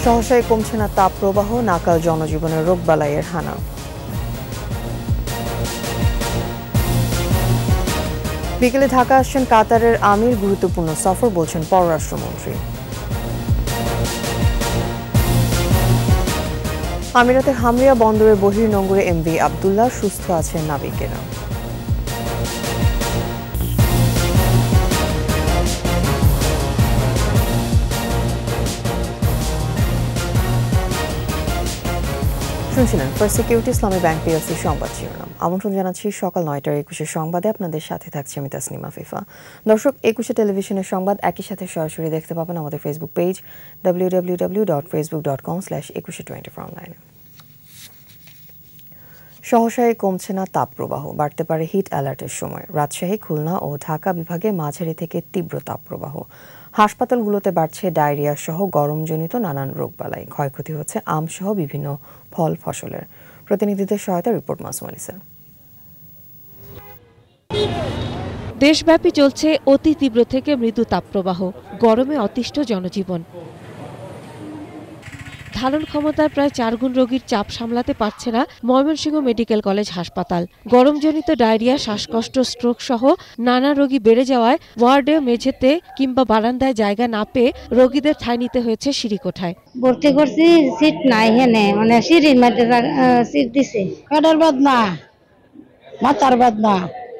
সহসায় কমছে না তাপপ্রবাহ, নাকাল জনজীবনের রোগবালাইয়ের হানা। বিকেলে ঢাকা আসছেন কাতারের আমির, গুরুত্বপূর্ণ সফর বলছেন পররাষ্ট্রমন্ত্রী। আমিরাতের হামরিয়া বন্দরের বহির্নোঙরে এমভি আবদুল্লাহ, সুস্থ আছেন নাবিকেরা। শুনছিলেন ফার্স্ট সিকিউরিটি ইসলামী ব্যাংক পিএলসি সংবাদ শিরোনাম। আমন্ত্রণ জানাচ্ছি সকাল 9টার 21 সংবাদে। আপনাদের সাথে থাকছি আমি তাসনিমা ফিফা। দর্শক, 21 টেলিভিশনের সংবাদ একই সাথে সরাসরি দেখতে পাবেন আমাদের ফেসবুক পেজ www.facebook.com/2124 অনলাইনে। সহসায় কমছে না তাপপ্রবাহ, বাড়তে পারে হিট অ্যালার্টের সময়। রাজশাহী, খুলনা ও ঢাকা বিভাগে মাঝারি থেকে তীব্র তাপপ্রবাহ। হাসপাতালগুলোতে বাড়ছে ডায়রিয়া সহ গরমজনিত নানান রোগবালাই। ক্ষয়ক্ষতি হচ্ছে আম সহ বিভিন্ন ফল ফসলের। প্রতিনিধিদের সহায়তা রিপোর্ট মাসুম আলিসা। দেশব্যাপী চলছে অতি তীব্র থেকে মৃদু তাপপ্রবাহ, গরমে অতিষ্ঠ জনজীবন। ধারণ ক্ষমতার প্রায় 4 গুণ রোগীর চাপ সামলাতে পারছে না ময়মনসিংহ মেডিকেল কলেজ হাসপাতাল। গরমজনিত ডায়রিয়া, শ্বাসকষ্ট, স্ট্রোক সহ নানা রোগী বেড়ে যাওয়ায় ওয়ার্ডে, মেঝেতে কিংবা বারান্দায় জায়গা না পেয়ে রোগীদের ঠাঁই নিতে হয়েছে সিঁড়িকোঠায়। ভর্তি করছি, সিট নাই, হেনে মানে সিঁড়ির মধ্যে সিট দিছে। কাটার বাদ না, মাথার বাদ না,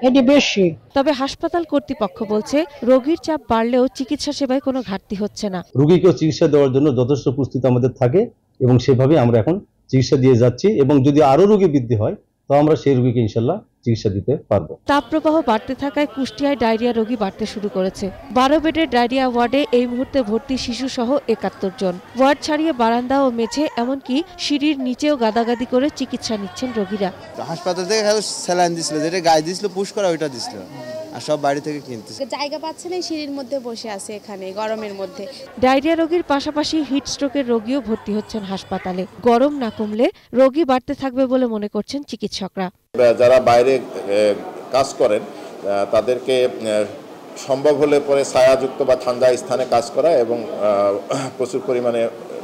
এটি বেশি। তবে হাসপাতাল কর্তৃপক্ষ বলছে, রোগীর চাপ বাড়লেও চিকিৎসা সেবায় কোনো ঘাটতি হচ্ছে না। রোগীকে চিকিৎসা দেওয়ার জন্য যথেষ্ট প্রস্তুতি আমাদের থাকে এবং সেভাবে আমরা এখন চিকিৎসা দিয়ে যাচ্ছি, এবং যদি আরো রোগী বৃদ্ধি হয় তো আমরা সেই রোগীকে ইনশাল্লাহ চিকিৎসা দিতে পারবো। তাপপ্রবাহ বাড়তে থাকায় কুষ্টিয়ায় ডায়রিয়া রোগী বাড়তে শুরু করেছে। 12 বেডের ডায়রিয়া ওয়ার্ডে এই মুহূর্তে ভর্তি শিশু সহ 71 জন। ওয়ার্ড ছাড়িয়ে বারান্দা ও মেঝে, এমনকি সিঁড়ির নিচেও গাদাগাদি করে চিকিৎসা নিচ্ছেন রোগীরা। হাসপাতাল থেকে স্যালাইন দিছিল, যেটা গায়ে দিছিল পুশ করা, ওইটা দিছিল, আর সব বাইরে থেকে কিনতেছে। জায়গা পাচ্ছে না, সিঁড়ির মধ্যে বসে আছে এখানে গরমের মধ্যে। ডায়রিয়া রোগীর পাশাপাশি হিট স্ট্রোকের রোগীও ভর্তি হচ্ছেন হাসপাতালে। গরম না কমলে রোগী বাড়তে থাকবে বলে মনে করছেন চিকিৎসকরা। যারা বাইরে কাজ করেন তাদেরকে সম্ভব হলে পরে ছায়াযুক্ত বা ঠান্ডা স্থানে কাজ করা এবং প্রচুর পরিমাণে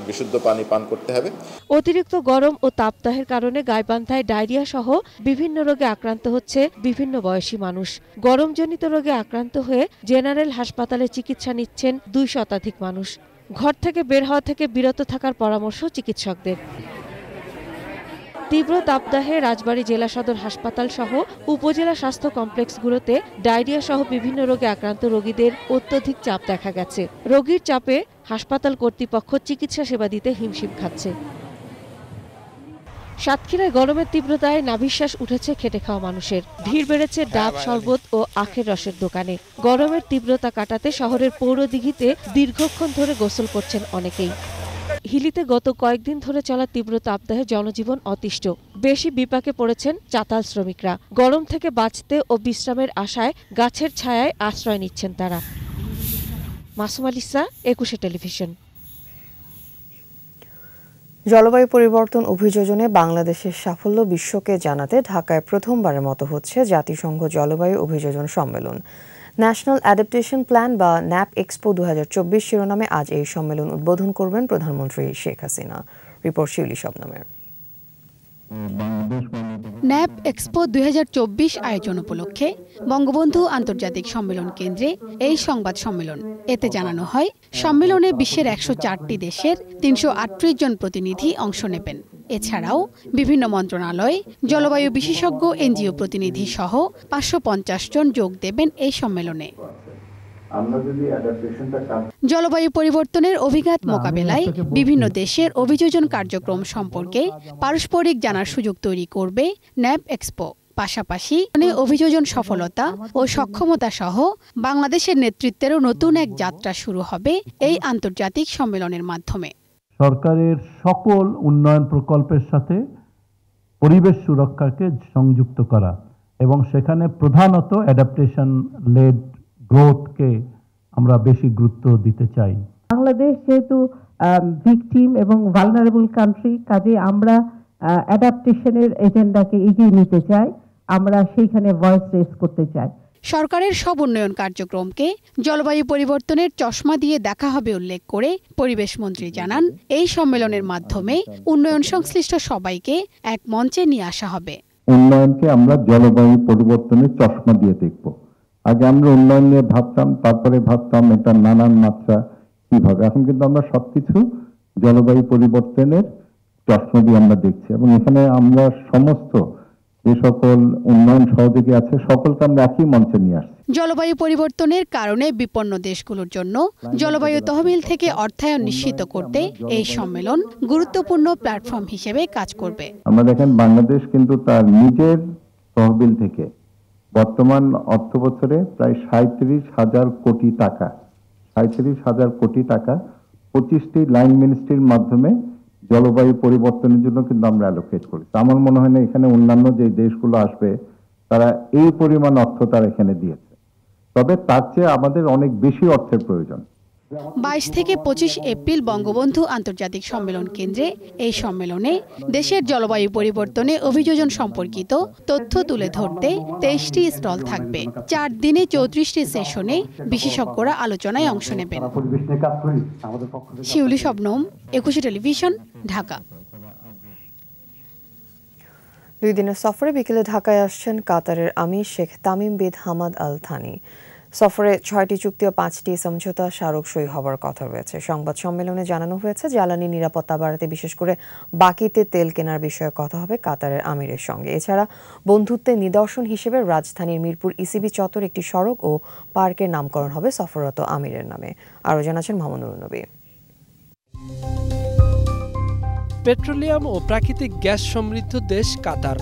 বিশুদ্ধ পানি পান করতে হবে। অতিরিক্ত গরম ও তাপদাহের কারণে গাইবান্ধায় ডায়রিয়া সহ বিভিন্ন রোগে আক্রান্ত হচ্ছে বিভিন্ন বয়সী মানুষ। গরমজনিত রোগে আক্রান্ত হয়ে জেনারেল হাসপাতালে চিকিৎসা নিচ্ছেন 2 শতাধিক মানুষ। ঘর থেকে বের হওয়া থেকে বিরত থাকার পরামর্শ চিকিৎসকদের। তীব্র তাপদাহে রাজবাড়ী জেলা সদর হাসপাতাল সহ উপজেলা স্বাস্থ্য কমপ্লেক্সগুলোতে ডায়রিয়া সহ বিভিন্ন রোগে আক্রান্ত রোগীদের অত্যধিক চাপ দেখা গেছে। রোগীর চাপে হাসপাতাল কর্তৃপক্ষ চিকিৎসা সেবা দিতে হিমশিম খাচ্ছে। সাতক্ষীরায় গরমের তীব্রতায় নাভিশ্বাস উঠেছে খেটে খাওয়া মানুষের। ভিড় বেড়েছে ডাব, শরবত ও আখের রসের দোকানে। গরমের তীব্রতা কাটাতে শহরের পৌরদিঘিতে দীর্ঘক্ষণ ধরে গোসল করছেন অনেকেই। হিলিতে গত কয়েকদিন ধরে চলা তীব্র তাপদাহে জনজীবন অতিষ্ঠ। বেশি বিপাকে পড়েছেন চাতাল শ্রমিকরা। গরম থেকে বাঁচতে ও বিশ্রামের আশায় গাছের ছায়ায় আশ্রয় নিচ্ছেন তারা। মাসুম আলিসা, 21 টেলিভিশন। জলবায়ু পরিবর্তন অভিযোজনে বাংলাদেশের সাফল্য বিশ্বকে জানাতে ঢাকায় প্রথমবারের মতো হচ্ছে জাতিসংঘ জলবায়ু অভিযোজন সম্মেলন। ন্যাশনাল অ্যাডাপ্টেশন প্ল্যান বা ন্যাপ এক্সপো 2024 শিরোনামে আজ এই সম্মেলন উদ্বোধন করবেন প্রধানমন্ত্রী শেখ হাসিনা। রিপোর্ট শিউলি শবনমের। ন্যাপ এক্সপো 2024 আয়োজন উপলক্ষে বঙ্গবন্ধু আন্তর্জাতিক সম্মেলন কেন্দ্রে এই সংবাদ সম্মেলন। এতে জানানো হয়, সম্মেলনে বিশ্বের 104টি দেশের 338 জন প্রতিনিধি অংশ নেবেন। এছাড়াও বিভিন্ন মন্ত্রণালয়, জলবায়ু বিশেষজ্ঞ, এনজিও প্রতিনিধি সহ 550 জন যোগ দেবেন এই সম্মেলনে। জলবায়ু পরিবর্তনের অভিঘাত মোকাবেলায় বিভিন্ন দেশের অভিযোজন কার্যক্রম সম্পর্কে পারস্পরিক জানার সুযোগ তৈরি করবে ন্যাপ এক্সপো। পাশাপাশি অভিযোজন সফলতা ও সক্ষমতা সহ বাংলাদেশের নেতৃত্বেরও নতুন এক যাত্রা শুরু হবে এই আন্তর্জাতিক সম্মেলনের মাধ্যমে। সরকারের সকল উন্নয়ন প্রকল্পের সাথে পরিবেশ সুরক্ষাকে সংযুক্ত করা এবং সেখানে প্রধানত অ্যাডাপ্টেশন লেড গ্রোথকে আমরা বেশি গুরুত্ব দিতে চাই। বাংলাদেশ যেহেতু ভিকটিম এবং ভালনারেবল কান্ট্রি, কাজে আমরা অ্যাডাপ্টেশনের এজেন্ডাকে এগিয়ে নিতে চাই, আমরা সেইখানে ভয়েস রেজ করতে চাই। সরকারের সব উন্নয়ন কার্যক্রমকে জলবায়ু পরিবর্তনের চশমা দিয়ে দেখা হবে উল্লেখ করে পরিবেশ মন্ত্রী জানান, এই সম্মেলনের মাধ্যমে উন্নয়ন সংশ্লিষ্ট সবাইকে এক মঞ্চে নিয়ে আসা হবে। উন্নয়নকে আমরা জলবায়ু পরিবর্তনের চশমা দিয়ে দেখব। আগে আমরা উন্নয়ন নিয়ে ভাবতাম, তারপরে ভাবতাম এটা নানান মাত্রা কিভাবে। এখন কিন্তু আমরা সবকিছু জলবায়ু পরিবর্তনের চশমা দিয়ে আমরা দেখছি, এবং এখানে আমরা সমস্ত যে সকল উন্নয়ন সহযোগী আছে সকলকে আমরা একই মঞ্চে নিয়ে আসছি। জলবায়ু পরিবর্তনের কারণে বিপন্ন দেশগুলোর জন্য জলবায়ু তহবিল থেকে অর্থায়ন নিশ্চিত করতে এই সম্মেলন গুরুত্বপূর্ণ প্ল্যাটফর্ম হিসেবে কাজ করবে। আমরা দেখেন বাংলাদেশ কিন্তু তার নিজের তহবিল থেকে বর্তমান অর্থ বছরে প্রায় 37,000 কোটি টাকা 25টি লাইন মিনিস্ট্রির মাধ্যমে জলবায়ু পরিবর্তনের জন্য কিন্তু আমরা অ্যালোকেট করি। আমার মনে হয় না এখানে অন্যান্য যে দেশগুলো আসবে তারা এই পরিমাণ অর্থ তারা এখানে দিয়েছে, তবে তার চেয়ে আমাদের অনেক বেশি অর্থের প্রয়োজন। 22 থেকে 25 এপ্রিল বঙ্গবন্ধু আন্তর্জাতিক সম্মেলন কেন্দ্রে এই সম্মেলনে দেশের জলবায়ু পরিবর্তনে অভিযোজন সম্পর্কিত তথ্য তুলে ধরতে 23টি স্টল থাকবে। 4 দিনে 34টি সেশনে বিশেষজ্ঞরা আলোচনায় অংশ নেবেন। শিউলি শবনম, 21 টেলিভিশন, ঢাকা। 2 দিনের সফরে বিকেলে ঢাকায় আসছেন কাতারের আমির Sheikh Tamim bin Hamad Al Thani. সফরে 6টি চুক্তি ও 5টি সমঝোতা স্মারক সই হবার কথা রয়েছে। সংবাদ সম্মেলনে জানানো হয়েছে, জ্বালানি নিরাপত্তা বাড়াতে বিশেষ করে বাকিতে তেল কেনার বিষয়ে কথা হবে কাতারের আমিরের সঙ্গে। এছাড়া বন্ধুত্বের নিদর্শন হিসেবে রাজধানীর মিরপুর ইসিবি চত্বর একটি সড়ক ও পার্কের নামকরণ হবে সফররত আমিরের নামে। আরও জানাচ্ছেন মোহাম্মদ নবী। পেট্রোলিয়াম ও প্রাকৃতিক গ্যাস সমৃদ্ধ দেশ কাতার।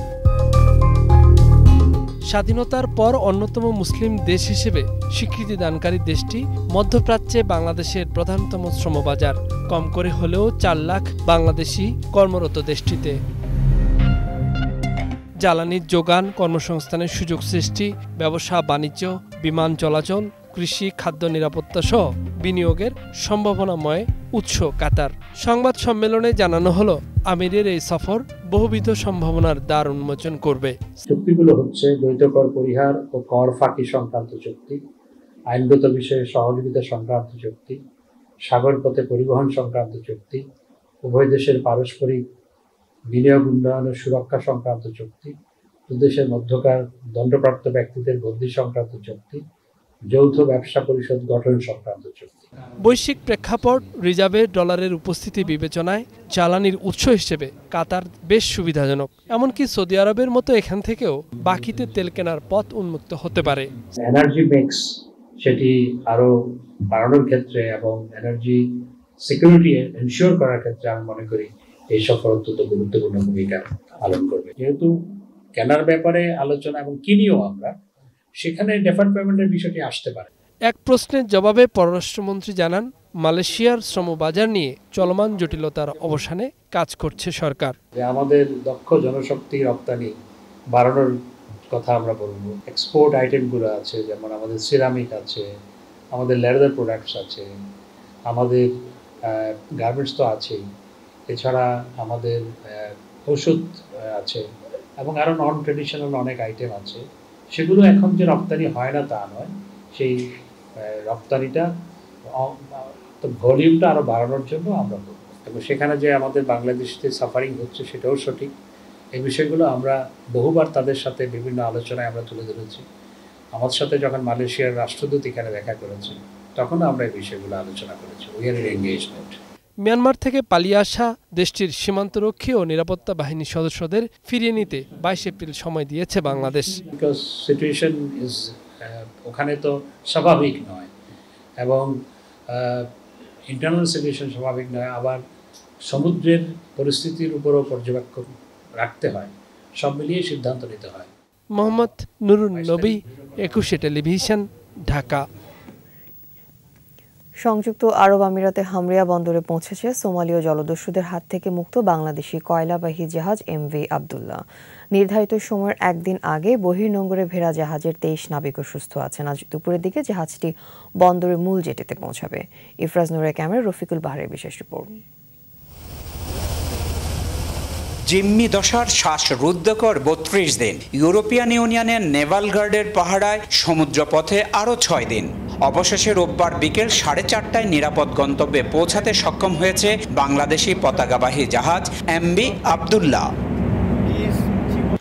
স্বাধীনতার পর অন্যতম মুসলিম দেশ হিসেবে স্বীকৃতি দানকারী দেশটি মধ্যপ্রাচ্যে বাংলাদেশের প্রধানতম শ্রমবাজার। কম করে হলেও 4 লাখ বাংলাদেশি কর্মরত দেশটিতে। জ্বালানির যোগান, কর্মসংস্থানের সুযোগ সৃষ্টি, ব্যবসা বাণিজ্য, বিমান চলাচল, কৃষি, খাদ্য নিরাপত্তা সহ বিনিয়োগের সম্ভাবনাময় উৎস কাতার। সংবাদ সম্মেলনে জানানো হলো, আমিরের এই সফর বহুবিধ সম্ভাবনার দ্বার উন্মোচন করবে। চুক্তিগুলো হচ্ছে দ্বৈত কর পরিহার ও কর ফাঁকি সংক্রান্ত চুক্তি, আইনগত বিষয়ে সহযোগিতা সংক্রান্ত চুক্তি, সাগর পথে পরিবহন সংক্রান্ত চুক্তি, উভয় দেশের পারস্পরিক বিনিয়োগ উন্নয়ন ও সুরক্ষা সংক্রান্ত চুক্তি, দুদেশের মধ্যকার দণ্ডপ্রাপ্ত ব্যক্তিদের বন্দী সংক্রান্ত চুক্তি, যৌথ ব্যবসা পরিষদ গঠন সংক্রান্ত চুক্তি। বৈশ্বিক প্রেক্ষাপট, রিজার্ভে ডলারের উপস্থিতি বিবেচনায় জ্বালানির উৎস হিসেবে কাতার বেশ সুবিধাজনক। এমনকি সৌদি আরবের মতো এখান থেকেও বাকিতে তেল কেনার পথ উন্মুক্ত হতে পারে। এনার্জি মিক্স সেটি আরো বাড়ানোর ক্ষেত্রে এবং এনার্জি সিকিউরিটি এনশিওর করার ক্ষেত্রে আমি মনে করি এই সফর অত্যন্ত গুরুত্বপূর্ণ ভূমিকা পালন করবে। যেহেতু কেনার ব্যাপারে আলোচনা এবং কিনিও আমরা, সেখানে ডেফার্ড পেমেন্টের বিষয়টি আসতে পারে। এক প্রশ্নের জবাবে পররাষ্ট্রমন্ত্রী জানান, মালয়েশিয়ার শ্রমবাজার নিয়ে চলমান জটিলতার অবসানে কাজ করছে সরকার। আমাদের দক্ষ জনশক্তি রপ্তানি বাড়ানোর কথা আমরা বলবো। এক্সপোর্ট আইটেমগুলো আছে, যেমন আমাদের সিরামিক আছে, আমাদের লেদার প্রোডাক্টস আছে, আমাদের গার্মেন্টস তো আছেই, এছাড়া আমাদের ওষুধ আছে এবং আরও নন ট্রেডিশনাল অনেক আইটেম আছে। সেগুলো এখন যে রপ্তানি হয় না তা নয়, সেই রপ্তানিটা ভলিউমটা আরও বাড়ানোর জন্য আমরা করব। এবং সেখানে যে আমাদের বাংলাদেশে সাফারিং হচ্ছে সেটাও সঠিক। এই বিষয়গুলো আমরা বহুবার তাদের সাথে বিভিন্ন আলোচনায় আমরা তুলে ধরেছি। আমাদের সাথে যখন মালয়েশিয়ার রাষ্ট্রদূত এখানে দেখা করেছে তখন আমরা এই বিষয়গুলো আলোচনা করেছি। We are in engagement. Myanmar থেকে পালিয়ে আসা দেশটির সীমান্তরক্ষী ও নিরাপত্তা বাহিনীর সদস্যদের ফিরিয়ে নিতে 22 এপ্রিল সময় দিয়েছে বাংলাদেশ। বিকজ সিচুয়েশন ইজ ওখানে তো স্বাভাবিক নয় এবং ইন্টারনাল সিচুয়েশন স্বাভাবিক নয়, আবার সমুদ্রের পরিস্থিতির উপরও পর্যবেক্ষণ রাখতে হয়। সব মিলিয়ে সিদ্ধান্ত নিতে হয়। মোহাম্মদ নুরুন নবী, 21 টেলিভিশন, ঢাকা। সংযুক্ত আরব আমিরাতে হামরিয়া বন্দরে পৌঁছেছে সোমালীয় জলদস্যুদের হাত থেকে মুক্ত বাংলাদেশি কয়লাবাহী জাহাজ MV আবদুল্লাহ। নির্ধারিত সময়ের একদিন আগে বহির্নোঙরে ভেড়া জাহাজের 23 নাবিকও সুস্থ আছেন। আজ দুপুরের দিকে জাহাজটি বন্দরের মূল জেটিতে পৌঁছাবে। ইফরাজ নূরের ক্যামেরায় রফিকুল বাহারের বিশেষ রিপোর্ট। জিম্মি দশার শ্বাসরুদ্ধকর ৩২ দিন। ইউরোপিয়ান ইউনিয়নের নেভাল গার্ডের পাহারায় সমুদ্রপথে আরও ৬ দিন। অবশেষে রোববার বিকেল 4:30টায় নিরাপদ গন্তব্যে পৌঁছাতে সক্ষম হয়েছে বাংলাদেশি পতাকাবাহী জাহাজ MV আবদুল্লাহ।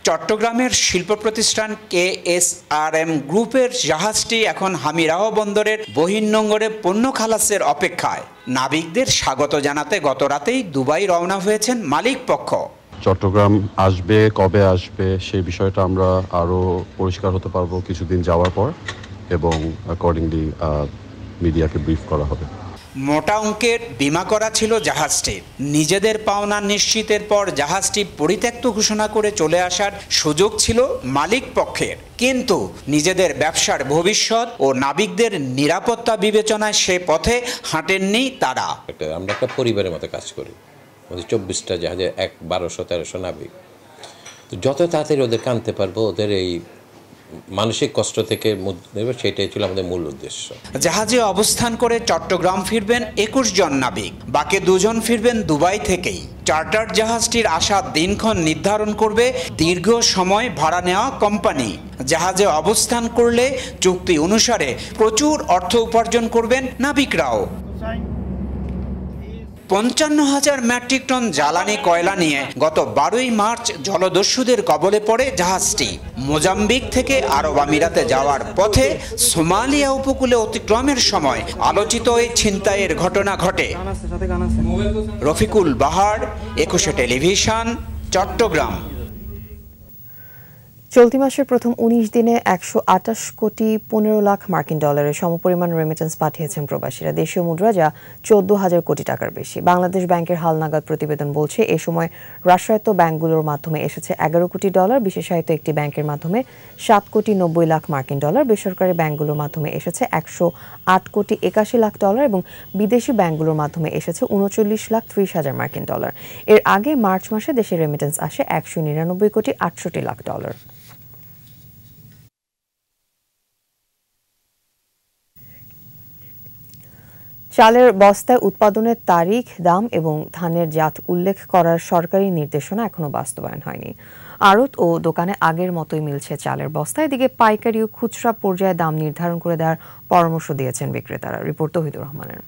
চট্টগ্রামের শিল্প প্রতিষ্ঠান KSRM গ্রুপের জাহাজটি এখন হামিরাহ বন্দরের বহির্নোঙরে পণ্য খালাসের অপেক্ষায়। নাবিকদের স্বাগত জানাতে গত রাতেই দুবাই রওনা হয়েছেন মালিক পক্ষ। চট্টগ্রাম আসবে, কবে আসবে সেই বিষয়টা আমরা আরও পরিষ্কার হতে পারবো কিছুদিন যাওয়ার পর, এবং অ্যাকর্ডিংলি মিডিয়াকে ব্রিফ করা হবে। মোটা অঙ্কের বিমা করা ছিল জাহাজটির। নিজেদের পাওনা নিশ্চিতের পর জাহাজটি পরিত্যক্ত ঘোষণা করে চলে আসার সুযোগ ছিল মালিক পক্ষের, কিন্তু নিজেদের ব্যবসার ভবিষ্যৎ ও নাবিকদের নিরাপত্তা বিবেচনায় সে পথে হাঁটেননি তারা। আমরা একটা পরিবারের মতো কাজ করি, 24টা জাহাজে 1200-1300 নাবিক। তো যত তাড়াতাড়ি ওদেরকে আনতে পারবো, ওদের এই মানসিক কষ্ট থেকে মুক্তি দেবে, সেটাই ছিল আমাদের মূল উদ্দেশ্য। জাহাজে অবস্থান করে চট্টগ্রাম ফিরবেন 21 জন নাবিক, বাকি 2 জন ফিরবেন দুবাই থেকেই। চার্টার জাহাজটির আসার দিনক্ষণ নির্ধারণ করবে দীর্ঘ সময় ভাড়া নেওয়া কোম্পানি। জাহাজে অবস্থান করলে চুক্তি অনুসারে প্রচুর অর্থ উপার্জন করবেন নাবিকরাও। 55,000 মেট্রিক টন জ্বালানি কয়লা নিয়ে গত 12ই মার্চ জলদস্যুদের কবলে পড়ে জাহাজটি। মোজাম্বিক থেকে আরব আমিরাতে যাওয়ার পথে সোমালিয়া উপকূলে অতিক্রমের সময় আলোচিত এই ছিনতাইয়ের ঘটনা ঘটে। রফিকুল বাহার, 21 টেলিভিশন, চট্টগ্রাম। চলতি মাসের প্রথম 19 দিনে 128 কোটি 15 লাখ মার্কিন ডলারের সমপরিমাণ রেমিটেন্স পাঠিয়েছেন প্রবাসীরা, দেশীয় মুদ্রা যা 14,000 কোটি টাকার বেশি। বাংলাদেশ ব্যাংকের হালনাগাদ প্রতিবেদন বলছে এ সময় রাষ্ট্রায়ত্ত ব্যাংকগুলোর মাধ্যমে এসেছে 11 কোটি ডলার, বিশেষায়িত একটি ব্যাংকের মাধ্যমে 7 কোটি 90 লাখ মার্কিন ডলার, বেসরকারি ব্যাংকগুলোর মাধ্যমে এসেছে 108 কোটি 81 লাখ ডলার এবং বিদেশি ব্যাংকগুলোর মাধ্যমে এসেছে 39 লাখ 30 হাজার মার্কিন ডলার। এর আগে মার্চ মাসে দেশের রেমিটেন্স আসে 199 কোটি 68 লাখ ডলার। চালের বস্তায় উৎপাদনের তারিখ, দাম এবং ধানের জাত উল্লেখ করার সরকারি নির্দেশনা এখনো বাস্তবায়ন হয়নি। আড়ত ও দোকানে আগের মতোই মিলছে চালের বস্তা। এদিকে পাইকারি ও খুচরা পর্যায়ে দাম নির্ধারণ করে দেওয়ার পরামর্শ দিয়েছেন বিক্রেতারা। রিপোর্ট তৌহিদুর রহমানের।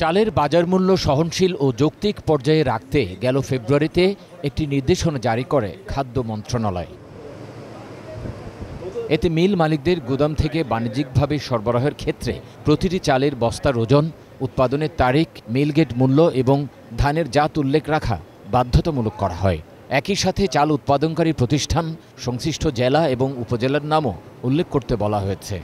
চালের বাজার মূল্য সহনশীল ও যৌক্তিক পর্যায়ে রাখতে গেল ফেব্রুয়ারিতে একটি নির্দেশনা জারি করে খাদ্য মন্ত্রণালয়। এতে মিল মালিকদের গুদাম থেকে বাণিজ্যিকভাবে সরবরাহের ক্ষেত্রে প্রতিটি চালের বস্তার ওজন, উৎপাদনের তারিখ, মিলগেট মূল্য এবং ধানের জাত উল্লেখ রাখা বাধ্যতামূলক করা হয়। একই সাথে চাল উৎপাদনকারী প্রতিষ্ঠান, সংশ্লিষ্ট জেলা এবং উপজেলার নামও উল্লেখ করতে বলা হয়েছে।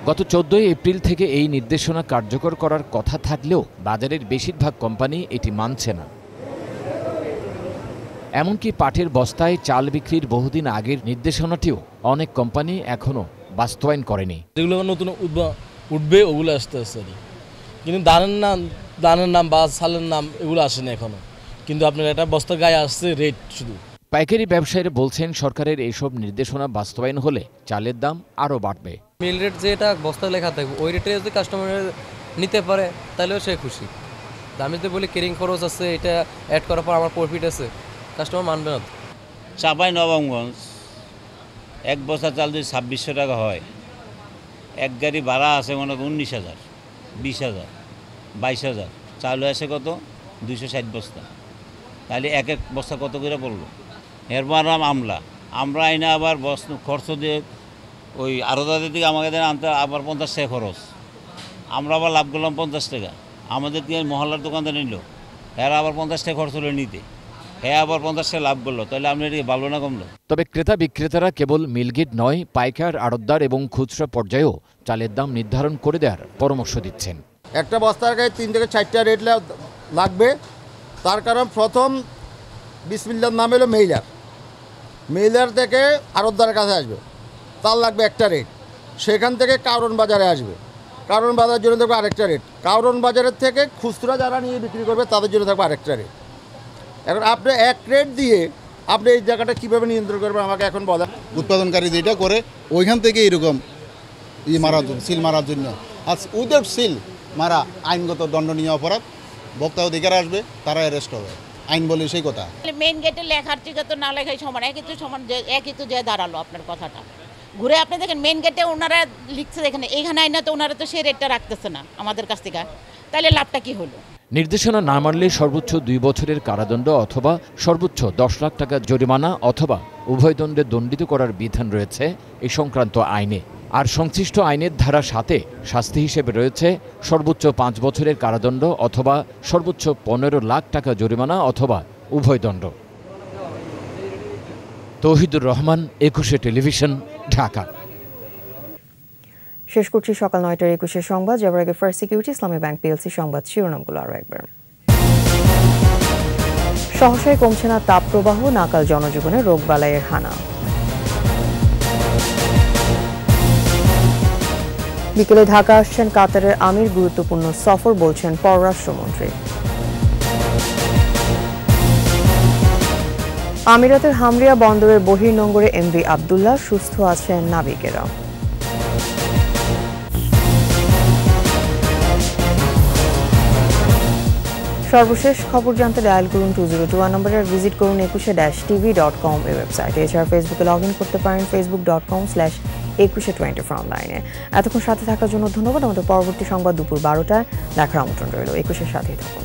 গত 14 এপ্রিল থেকে এই নির্দেশনা কার্যকর করার কথা থাকলেও বাজারের বেশিরভাগ কোম্পানি এটি মানছে না। এমনকি পাটের বস্তায় চাল বিক্রির বহুদিন আগের নির্দেশনাটিও অনেক কোম্পানি এখনো বাস্তবায়ন করেনি। যেগুলো নতুন উঠবে ওগুলো আসতে আসতে, কিন্তু দানের নাম বা চালের নাম এগুলো আসেনি এখনো। কিন্তু আপনার একটা বস্তার গায়ে আসছে রেট শুধু। পাইকারি ব্যবসায়ীরা বলছেন সরকারের এইসব নির্দেশনা বাস্তবায়ন হলে চালের দাম আরও বাড়বে। মিল রেট যেটা বস্তায় লেখা থাকবে ওই রেটে যদি কাস্টমার নিতে পারে তাহলেও সে খুশি। আমি তো বলি কেরিং খরচ আছে, এটা অ্যাড করার পর আমার প্রফিট আছে, কাস্টমার মানবে না। চাঁপাইনবাবগঞ্জ 1 বস্তা চাল যদি 2600 টাকা হয়, এক গাড়ি ভাড়া আছে মনে করেন 19,000, 20,000, 22,000, চাল আসে কত 260 বস্তা, তাহলে এক বস্তা কত করে পড়লো। এরপর আমরা আইনা আবার খরচ দিয়ে ওই আড়তদারের দিকে আমাদের আনতে আবার 50 টাকা খরচ, আমরা আবার লাভ করলাম 50 টাকা। আমাদের দিয়ে মহল্লার দোকানদার নিল, এরা আবার 50 টাকা খরচ হলো নিতে, হ্যাঁ আবার 50 টাকা লাভ করলো, তাহলে আপনি এদিকে ভালো না কমলো। তবে ক্রেতা বিক্রেতারা কেবল মিলগেট নয়, পাইকার, আড়তদার এবং খুচরা পর্যায়েও চালের দাম নির্ধারণ করে দেওয়ার পরামর্শ দিচ্ছেন। একটা বস্তার গায়ে 3 থেকে 4টা রেট লাগবে। তার কারণ প্রথম বিসমিল্লার নাম হলো মেইলার থেকে আড়তদারের কাছে আসবে, তার লাগবে একটা রেট। সেখান থেকে কারণ বাজারে আসবে, কারণ বাজারের জন্য থাকবে আরেকটা রেট। কারণ বাজারের থেকে খুচরা যারা নিয়ে বিক্রি করবে তাদের জন্য থাকবে আরেকটা রেট। এখন আপনি এক রেট দিয়ে আপনি এই জায়গাটা কীভাবে নিয়ন্ত্রণ করবেন আমাকে এখন বলেন। উৎপাদনকারী যেটা করে ওইখান থেকে এরকম মারার জন্য, সিল মারার জন্য, আর উইদাউট সিল মারা আইনগত দণ্ডনীয় অপরাধ, ভোক্তা অধিকার আসবে, তারা অ্যারেস্ট হবে। আইন বলে সেই কথা। মেইন গেটে লেখার থেকে তো না লেখাই সমান, একই তো যে দাঁড়ালো আপনার কথাটা। ঘুরে আপনি দেখেন মেইন গেটে ওনারা লিখছে, দেখেন এইখানে আইনা তো ওনারা তো সেই রেটটা রাখতেছে না আমাদের কাছ থেকে, তাহলে লাভটা কি হলো? নির্দেশনা না মানলে সর্বোচ্চ 2 বছরের কারাদণ্ড অথবা সর্বোচ্চ 10 লাখ টাকা জরিমানা অথবা উভয় দণ্ডে দণ্ডিত করার বিধান রয়েছে এই সংক্রান্ত আইনে। আর সংশ্লিষ্ট আইনের ধারা 7-এ শাস্তি হিসেবে রয়েছে সর্বোচ্চ 5 বছরের কারাদণ্ড অথবা সর্বোচ্চ 15 লাখ টাকা জরিমানা অথবা উভয় দণ্ড। তৌহিদুর রহমান, 21 টেলিভিশন, ঢাকা। শেষ করছি সকাল 9টার 21 সংবাদ। যাবার আগে ফার্স্ট সিকিউরিটি ইসলামী ব্যাংক পিএলসি সংবাদ শিরোনামগুলো আরও একবার। সহসায় কমছে না তাপপ্রবাহ, নাকাল জনজীবনে রোগবালাইয়ের হানা। বিকেলে ঢাকা আসছেন কাতারের আমির, গুরুত্বপূর্ণ সফর বলছেন পররাষ্ট্রমন্ত্রী। আমিরাতের হামরিয়া বন্দরের বহির্নোঙরে এমভি আবদুল্লাহ, সুস্থ আছেন নাবিকেরা। সর্বশেষ খবর জানতে ডায়াল করুন 2021 নম্বরে, ভিজিট করুন 21-tv.com এই ওয়েবসাইটে। এছাড়া ফেসবুকে লগ ইন করতে পারেন facebook.com/2124 অনলাইনে। এতক্ষণ সাথে থাকার জন্য ধন্যবাদ। আমাদের পরবর্তী সংবাদ দুপুর 12টায় দেখার আমন্ত্রণ রইল। 21-এর সাথেই থাকুন।